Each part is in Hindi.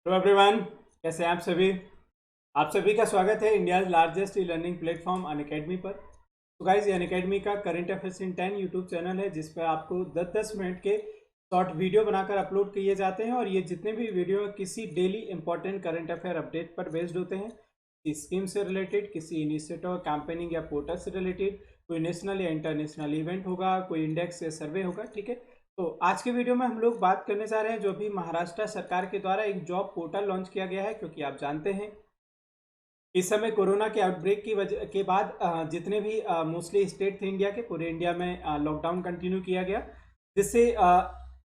हेलो एवरीवन, कैसे हैं आप सभी का स्वागत है India largest e learning platform Unacademy पर। तो गाइज, ये अनअकैडमी का current affairs in 10 YouTube channel है जिस पर आपको 10-10 मिनट के शॉर्ट वीडियो बनाकर अपलोड किए जाते हैं। और ये जितने भी वीडियो किसी daily important current affair update पर बेस्ड होते हैं, किसी स्कीम से रिलेटेड, किसी इनिशिएटिव कैंपेनिंग या पोर्टल से रिलेटेड, कोई नेशनल या इंटरनेशनल इवेंट होगा, कोई इंडेक्स या सर्वे होगा। ठीक है, तो आज के वीडियो में हम लोग बात करने जा रहे हैं जो भी महाराष्ट्र सरकार के द्वारा एक जॉब पोर्टल लॉन्च किया गया है। क्योंकि आप जानते हैं इस समय कोरोना के आउटब्रेक की वजह के बाद जितने भी मोस्टली स्टेट थे इंडिया के, पूरे इंडिया में लॉकडाउन कंटिन्यू किया गया, जिससे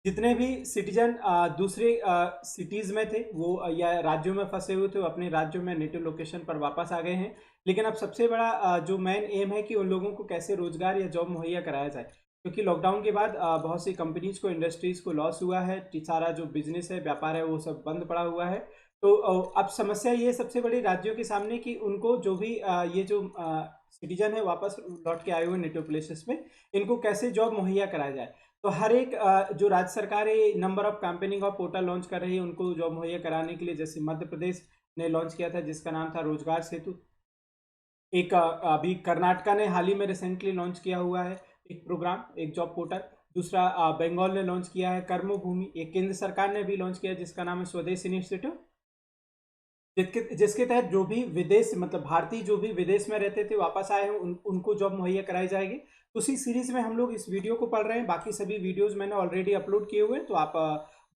जितने भी सिटीजन दूसरे सिटीज़ में थे वो या राज्यों में फंसे हुए थे वो अपने राज्यों में नेटिव लोकेशन पर वापस आ गए हैं। लेकिन अब सबसे बड़ा जो मेन एम है कि उन लोगों को कैसे रोजगार या जॉब मुहैया कराया जाए। क्योंकि लॉकडाउन के बाद बहुत सी कंपनीज को, इंडस्ट्रीज को लॉस हुआ है, सारा जो बिजनेस है, व्यापार है, वो सब बंद पड़ा हुआ है। तो अब समस्या ये सबसे बड़ी राज्यों के सामने कि उनको जो भी ये जो सिटीजन है वापस लौट के आए हुए नेटिव प्लेसेस में, इनको कैसे जॉब मुहैया कराया जाए। तो हर एक जो राज्य सरकार है नंबर ऑफ कैंपेनिंग और पोर्टल लॉन्च कर रही है उनको जॉब मुहैया कराने के लिए। जैसे मध्य प्रदेश ने लॉन्च किया था जिसका नाम था रोजगार सेतु। एक अभी कर्नाटका ने हाल ही में रिसेंटली लॉन्च किया हुआ है एक प्रोग्राम, एक जॉब पोर्टल। दूसरा बंगाल ने लॉन्च किया है कर्मभूमि। एक केंद्र सरकार ने भी लॉन्च किया है जिसका नाम है स्वदेश इनिशिएटिव, जिसके तहत जो भी विदेश, मतलब भारतीय जो भी विदेश में रहते थे वापस आए हैं उनको जॉब मुहैया कराई जाएगी। तो उसी सीरीज में हम लोग इस वीडियो को पढ़ रहे हैं। बाकी सभी वीडियोस मैंने ऑलरेडी अपलोड किए हुए हैं, तो आप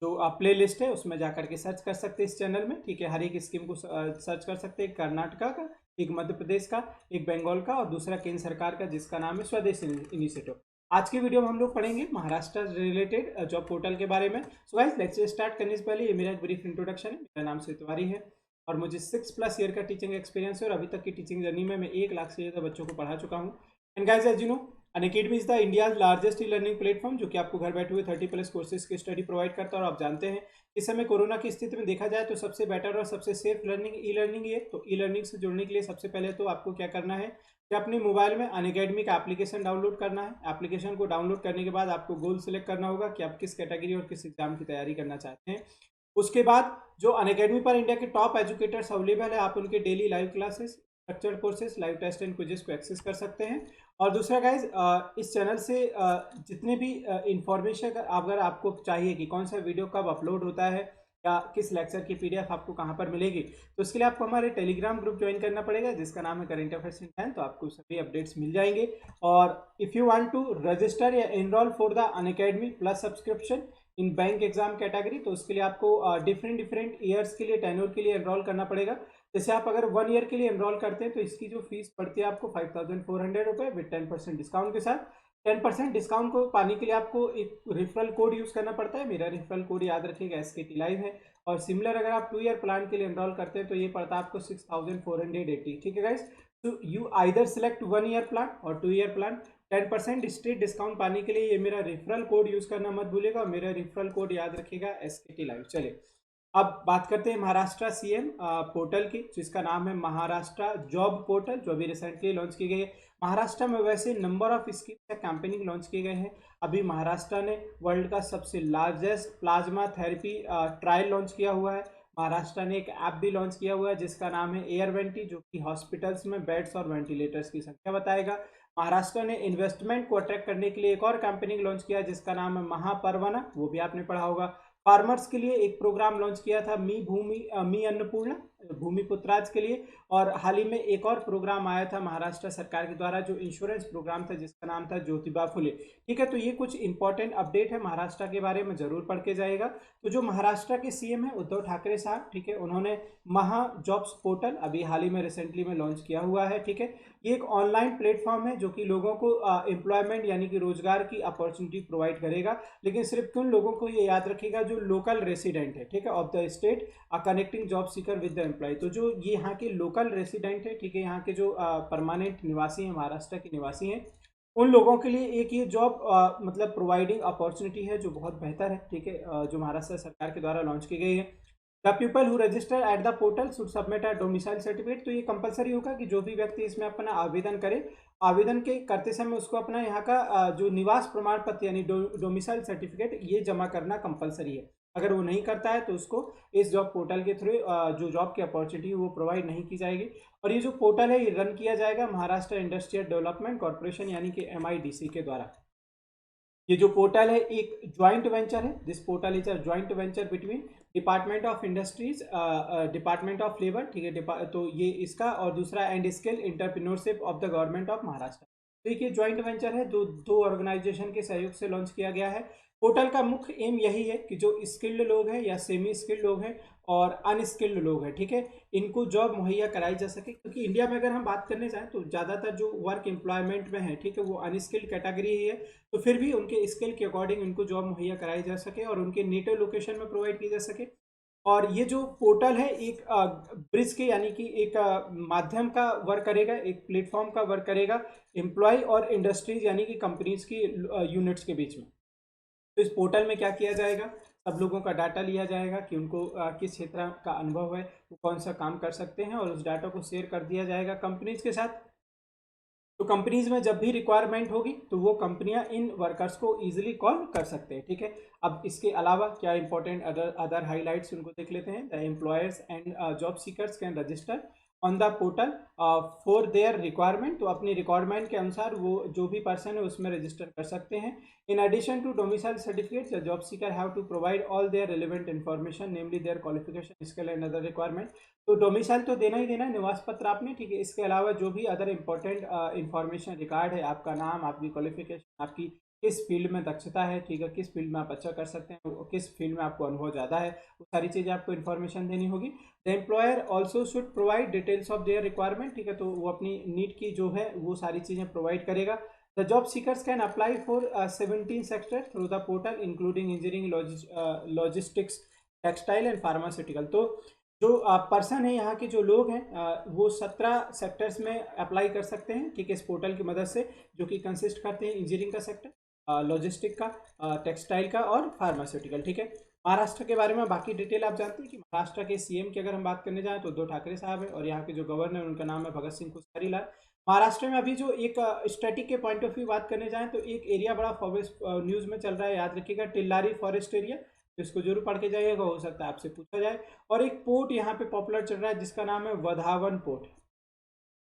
जो प्ले लिस्ट है उसमें जाकर के सर्च कर सकते हैं इस चैनल में। ठीक है, हर एक स्कीम को सर्च कर सकते हैं। कर्नाटका का, एक मध्य प्रदेश का, एक बंगाल का और दूसरा केंद्र सरकार का जिसका नाम है स्वदेश इनिशिएटिव। आज के वीडियो में हम लोग पढ़ेंगे महाराष्ट्र रिलेटेड जॉब पोर्टल के बारे में। सो गाइस, लेट्स स्टार्ट करने से पहले ये मेरा एक ब्रीफ इंट्रोडक्शन है। मेरा नाम से तिवारी है और मुझे 6+ ईयर का टीचिंग एक्सपीरियंस है और अभी तक की टीचिंग जर्नी में मैं 1 लाख से ज़्यादा बच्चों को पढ़ा चुका हूँ। And guys, as you know, Unacademy is the India largest e learning platform जो कि आपको घर बैठे हुए 30+ कोर्सेज की स्टडी प्रोवाइड करता है। और आप जानते हैं इस समय कोरोना की स्थिति में देखा जाए तो सबसे बेटर और सबसे सेफ लर्निंग ई लर्निंग है। तो ई लर्निंग से जुड़ने के लिए सबसे पहले तो आपको क्या करना है कि अपने मोबाइल में अनअकैडमी का एप्लीकेशन डाउनलोड करना है। एप्लीकेशन को डाउनलोड करने के बाद आपको गोल सेलेक्ट करना होगा कि आप किस कैटेगरी और किस एग्जाम की तैयारी करना चाहते हैं। उसके बाद जो अनअकैडमी पर इंडिया के टॉप एजुकेटर्स अवेलेबल है, आप उनके daily live classes, structured courses, live test and quizzes को एक्सेस कर सकते हैं। और दूसरा गाइज, इस चैनल से जितने भी इंफॉर्मेशन अगर आपको चाहिए कि कौन सा वीडियो कब अपलोड होता है या किस लेक्चर की पीडीएफ आपको कहाँ पर मिलेगी, तो उसके लिए आपको हमारे टेलीग्राम ग्रुप ज्वाइन करना पड़ेगा जिसका नाम है करेंट अफेयर्स इन 10। तो आपको सभी अपडेट्स मिल जाएंगे। और if you want to register या enrol for the Unacademy plus subscription in bank exam category, तो उसके लिए आपको डिफरेंट ईयर्स के लिए, टेन्योर के लिए एनरोल करना पड़ेगा। जैसे आप अगर 1 ईयर के लिए एनरोल करते हैं तो इसकी जो फीस पड़ती है आपको 5400 रुपये विद 10% डिस्काउंट के साथ। 10% डिस्काउंट को पाने के लिए आपको एक रेफरल कोड यूज़ करना पड़ता है। मेरा रेफरल कोड याद रखिएगा, SKT लाइव है। और सिमिलर अगर आप 2 ईयर प्लान के लिए एनरोल करते हैं तो ये पड़ता है आपको 6480। ठीक है गाइस, तो you either select 1 year plan और 2 ईयर प्लान। 10% स्ट्रेट डिस्काउंट पाने के लिए ये मेरा रेफरल कोड यूज़ करना मत भूलिएगा और मेरा रेफरल कोड याद रखिएगा, SKT लाइव। चलिए अब बात करते हैं महाराष्ट्र CM पोर्टल की, जिसका नाम है महाराष्ट्र जॉब पोर्टल, जो अभी रिसेंटली लॉन्च की गई है। महाराष्ट्र में वैसे नंबर ऑफ स्कीम्स या कैंपेनिंग लॉन्च किए गए हैं। अभी महाराष्ट्र ने वर्ल्ड का सबसे largest plasma therapy trial launch किया हुआ है। महाराष्ट्र ने एक ऐप भी लॉन्च किया हुआ है जिसका नाम है एयर20, जो कि हॉस्पिटल्स में बेड्स और वेंटिलेटर्स की संख्या बताएगा। महाराष्ट्र ने इन्वेस्टमेंट को अट्रैक्ट करने के लिए एक और कैंपेनिंग लॉन्च किया जिसका नाम है महापर्वना, वो भी आपने पढ़ा होगा। फार्मर्स के लिए एक प्रोग्राम लॉन्च किया था मी अन्नपूर्णा, भूमि पुत्राज के लिए। और हाल ही में एक और प्रोग्राम आया था महाराष्ट्र सरकार के द्वारा जो इंश्योरेंस प्रोग्राम था जिसका नाम था ज्योतिबा फुले। ठीक है, तो ये कुछ इंपॉर्टेंट अपडेट है महाराष्ट्र के बारे में, जरूर पढ़ के जाएगा। तो जो महाराष्ट्र के CM है उद्धव ठाकरे साहब, ठीक है, उन्होंने महा जॉब्स पोर्टल अभी हाल ही में रिसेंटली में लॉन्च किया हुआ है। ठीक है, ये एक ऑनलाइन प्लेटफॉर्म है जो कि लोगों को एम्प्लॉयमेंट यानी कि रोजगार की अपॉर्चुनिटी प्रोवाइड करेगा। लेकिन सिर्फ उन लोगों को ये याद रखिएगा जो लोकल रेसिडेंट है, ठीक है, of the state connecting job seeker with the employ. तो जो ये यहाँ के लोकल रेसिडेंट है, ठीक है, यहाँ के जो परमानेंट निवासी हैं, महाराष्ट्र के निवासी हैं, उन लोगों के लिए एक ये जॉब मतलब प्रोवाइडिंग अपॉर्चुनिटी है जो बहुत बेहतर है। ठीक है, जो महाराष्ट्र सरकार के द्वारा लॉन्च की गई है। The people who register at the portal should submit a domicile certificate. तो ये कंपलसरी होगा कि जो भी व्यक्ति इसमें अपना आवेदन करे, आवेदन के करते समय उसको अपना यहाँ का जो निवास प्रमाण पत्र यानी डोमिसाइल सर्टिफिकेट ये जमा करना कंपलसरी है। अगर वो नहीं करता है तो उसको इस जॉब पोर्टल के थ्रू जो जॉब की अपॉर्चुनिटी वो प्रोवाइड नहीं की जाएगी। और ये जो पोर्टल है ये रन किया जाएगा महाराष्ट्र इंडस्ट्रियल डेवलपमेंट कॉर्पोरेशन यानी कि MIDC के द्वारा। ये जो पोर्टल है एक ज्वाइंट वेंचर है। This portal is a joint venture between department of industries, department of labour, ठीक है, तो ये इसका, और दूसरा and skill entrepreneurship of the government of Maharashtra. तो ये ज्वाइंट वेंचर है, दो ऑर्गेनाइजेशन के सहयोग से लॉन्च किया गया है। पोर्टल का मुख्य एम यही है कि जो स्किल्ड लोग हैं या सेमी स्किल्ड लोग हैं और अनस्किल्ड लोग हैं, ठीक है, इनको जॉब मुहैया कराई जा सके। क्योंकि इंडिया में अगर हम बात करने जाएं तो ज़्यादातर जो वर्क एम्प्लॉयमेंट में है, ठीक है, वो अनस्किल्ड कैटेगरी ही है। तो फिर भी उनके स्किल के अकॉर्डिंग उनको जॉब मुहैया कराई जा सके और उनके नेटिव लोकेशन में प्रोवाइड की जा सके। और ये जो पोर्टल है एक ब्रिज के यानी कि एक माध्यम का वर्क करेगा, एक प्लेटफॉर्म का वर्क करेगा एम्प्लॉय और इंडस्ट्रीज यानी कि कंपनीज की यूनिट्स के बीच में। तो इस पोर्टल में क्या किया जाएगा, सब लोगों का डाटा लिया जाएगा कि उनको किस क्षेत्र का अनुभव है, वो कौन सा काम कर सकते हैं, और उस डाटा को शेयर कर दिया जाएगा कंपनीज के साथ। तो कंपनीज में जब भी रिक्वायरमेंट होगी तो वो कंपनियां इन वर्कर्स को इजीली कॉल कर सकते हैं, ठीक है। अब इसके अलावा क्या इंपॉर्टेंट अदर हाईलाइट्स उनको देख लेते हैं। The employers and job seekers can register on the portal for their requirement. तो अपनी रिक्वायरमेंट के अनुसार वो जो भी पर्सन है उसमें रजिस्टर कर सकते हैं। In addition to domicile certificate the job seeker have to provide all their relevant information namely their qualification skill and other requirement. तो डोमिसाइल तो देना ही देना है, निवास पत्र आपने, ठीक है। इसके अलावा जो भी अदर इंपॉर्टेंट इंफॉर्मेशन रिकॉर्ड है, आपका नाम, आपकी क्वालिफिकेशन, आपकी किस फील्ड में दक्षता है, ठीक है, किस फील्ड में आप अच्छा कर सकते हैं, किस फील्ड में आपको अनुभव ज़्यादा है, वो सारी चीज़ें आपको इन्फॉर्मेशन देनी होगी। The employer also should provide details of their requirement, ठीक है, तो वो अपनी नीड की जो है वो सारी चीज़ें प्रोवाइड करेगा। The job seekers can apply for 17 sector through the portal including engineering, logistics, textile and pharmaceutical. तो जो पर्सन है, यहाँ के जो लोग हैं वो 17 सेक्टर्स में अप्लाई कर सकते हैं, ठीक है, इस पोर्टल की मदद से, जो कि कंसिस्ट करते हैं इंजीनियरिंग का सेक्टर, लॉजिस्टिक का, टेक्सटाइल का और फार्मास्यूटिकल, ठीक है। महाराष्ट्र के बारे में बाकी डिटेल आप जानते हैं कि महाराष्ट्र के CM की अगर हम बात करने जाएं तो उद्धव ठाकरे साहब है, और यहाँ के जो गवर्नर उनका नाम है भगत सिंह कोश्यारी लाल। महाराष्ट्र में अभी जो एक स्टैटिक के पॉइंट ऑफ व्यू बात करने जाएं तो एक एरिया बड़ा फॉरेस्ट न्यूज़ में चल रहा है, याद रखिएगा, टिल्लारी फॉरेस्ट एरिया। तो इसको जरूर पढ़ के जाइएगा, हो सकता है आपसे पूछा जाए। और एक पोर्ट यहाँ पे पॉपुलर चल रहा है जिसका नाम है वधावन पोर्ट,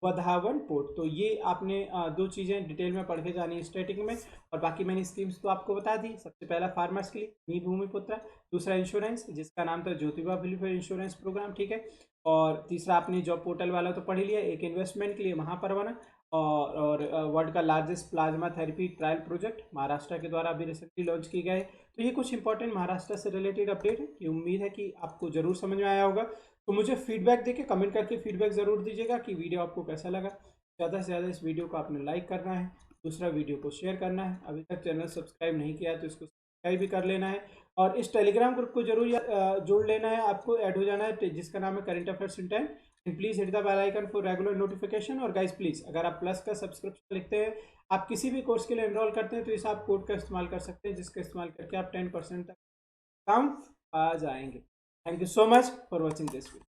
वधावन पोर्ट। तो ये आपने दो चीज़ें डिटेल में पढ़ के जानी है स्टैटिक में। और बाकी मैंने स्कीम्स तो आपको बता दी। सबसे पहला फार्मर्स के लिए मी भूमिपुत्र, दूसरा इंश्योरेंस जिसका नाम था ज्योतिबा फुले इंश्योरेंस प्रोग्राम, ठीक है, और तीसरा आपने जॉब पोर्टल वाला तो पढ़ ही लिया। एक इन्वेस्टमेंट के लिए महापरवना, और वर्ल्ड का largest plasma therapy trial project Maharashtra के द्वारा अभी रिसेंटली लॉन्च किए गए। तो ये कुछ इंपॉर्टेंट महाराष्ट्र से रिलेटेड अपडेट है। ये उम्मीद है कि आपको जरूर समझ में आया होगा। तो मुझे फीडबैक देके कमेंट करके फीडबैक ज़रूर दीजिएगा कि वीडियो आपको कैसा लगा। ज़्यादा से ज़्यादा इस वीडियो को आपने लाइक करना है, दूसरा वीडियो को शेयर करना है। अभी तक चैनल सब्सक्राइब नहीं किया है तो इसको सब्सक्राइब भी कर लेना है, और इस टेलीग्राम ग्रुप को जरूर जोड़ लेना है, आपको ऐड हो जाना है, जिसका नाम है current affairs in 10। And please hit the bell icon for regular notification. और गाइज प्लीज़, अगर आप प्लस का सब्सक्रिप्शन लिखते हैं, आप किसी भी कोर्स के लिए एनरोल करते हैं, तो इस आप कोड का इस्तेमाल कर सकते हैं, जिसका इस्तेमाल करके आप 10% तक काउंट आ जाएंगे। Thank you so much for watching this video.